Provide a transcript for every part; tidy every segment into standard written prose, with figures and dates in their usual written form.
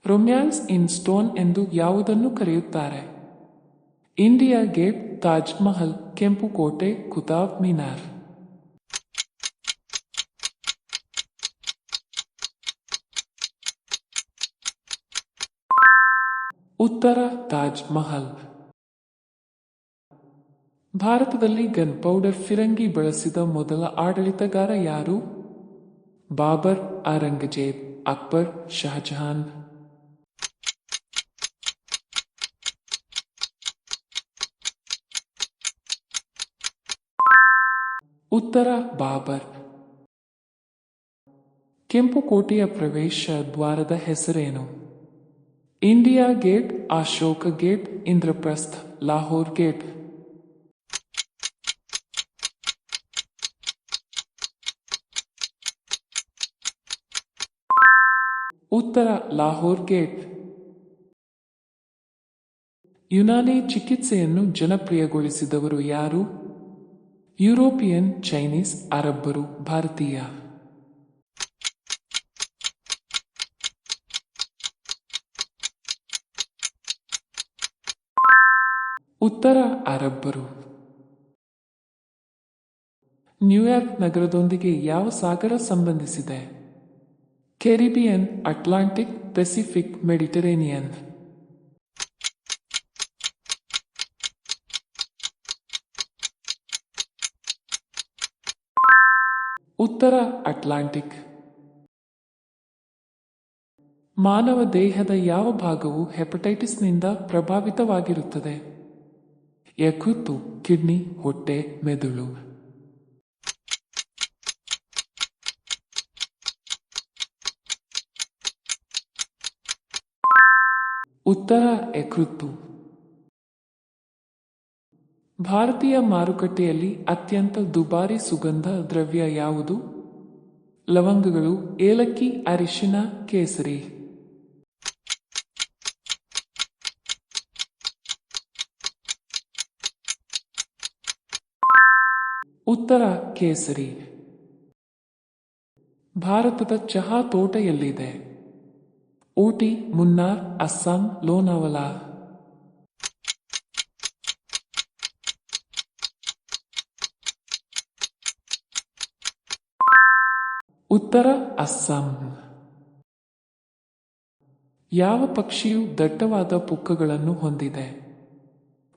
Romance ಇನ್ stone ಎಂದು ಯಾವುದನ್ನು ಕರೆಯುತ್ತಾರೆ? ಇಂಡಿಯಾ ಗೇಟ್, ತಾಜ್ ಮಹಲ್, ಕೆಂಪು ಕೋಟೆ, ಕುತುಬ್ ಮಿನಾರ್. ಉತ್ತರ ತಾಜ್ ಮಹಲ್. ಭಾರತದಲ್ಲಿ ಗನ್ ಪೌಡರ್ ಫಿರಂಗಿ ಬಳಸಿದ ಮೊದಲ ಆಡಳಿತಗಾರ ಯಾರು? ಬಾಬರ್, ಔರಂಗಜೇಬ್, ಅಕ್ಬರ್, ಶಹಜಹಾನ್. ಉತ್ತರ ಬಾಬರ್. ಕೆಂಪು ಕೋಟೆಯ ಪ್ರವೇಶ ದ್ವಾರದ ಹೆಸರೇನು? India gate, Ashoka gate, Indraprastha, Lahore gate. ಉತ್ತರ ಲಾಹೋರ್ ಗೇಟ್. ಯುನಾನಿ ಚಿಕಿತ್ಸೆಯನ್ನು ಜನಪ್ರಿಯಗೊಳಿಸಿದವರು ಯಾರು? ಯುರೋಪಿಯನ್, ಚೈನೀಸ್, ಅರಬ್ಬರು, ಭಾರತೀಯ. ಉತ್ತರ ಅರಬ್ಬರು. ನ್ಯೂಯಾರ್ಕ್ ನಗರದೊಂದಿಗೆ ಯಾವ ಸಾಗರ ಸಂಬಂಧಿಸಿದೆ? Caribbean, Atlantic, Pacific, Mediterranean. ಉತ್ತರ ಅಟ್ಲಾಂಟಿಕ್. ಮಾನವ ದೇಹದ ಯಾವ ಭಾಗವು ಹೆಪಟೈಟಿಸ್ನಿಂದ ಪ್ರಭಾವಿತವಾಗಿರುತ್ತದೆ? ಯಕೃತ್ತು, ಕಿಡ್ನಿ, ಹೊಟ್ಟೆ, ಮೆದುಳು. ಉತ್ತರ ಯಕೃತ್ತು. ಭಾರತೀಯ ಮಾರುಕಟ್ಟೆಯಲ್ಲಿ ಅತ್ಯಂತ ದುಬಾರಿ ಸುಗಂಧ ದ್ರವ್ಯ ಯಾವುದು? ಲವಂಗಗಳು, ಏಲಕ್ಕಿ, ಅರಿಶಿನ, ಕೇಸರಿ. ಉತ್ತರ ಕೇಸರಿ. ಭಾರತದ ಚಹಾ ತೋಟ ಎಲ್ಲಿದೆ? ಊಟಿ, ಮುನ್ನಾರ್, ಅಸ್ಸಾಂ, ಲೋನಾವಲಾ. ಉತ್ತರ ಅಸ್ಸಾಂ. ಯಾವ ಪಕ್ಷಿಯು ದಟ್ಟವಾದ ಪುಕ್ಕಗಳನ್ನು ಹೊಂದಿದೆ?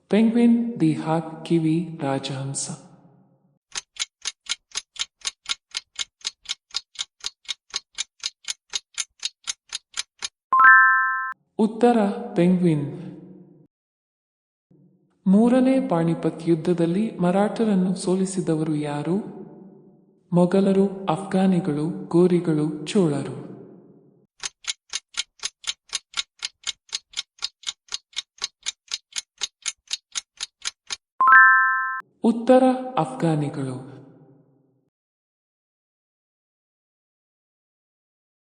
ಪೆಂಗ್ವಿನ್, ದಿ ಹಾಕ್, ಕಿವಿ, ರಾಜಹಂಸ. ಉತ್ತರ ಪೆಂಗ್ವಿನ್. ಮೂರನೇ ಪಾಣಿಪತ್ ಯುದ್ಧದಲ್ಲಿ ಮರಾಠರನ್ನು ಸೋಲಿಸಿದವರು ಯಾರು? ಮೊಘಲರು, ಅಫ್ಘಾನಿಗಳು, ಗೋರಿಗಳು, ಚೋಳರು. ಉತ್ತರ ಅಫ್ಘಾನಿಗಳು.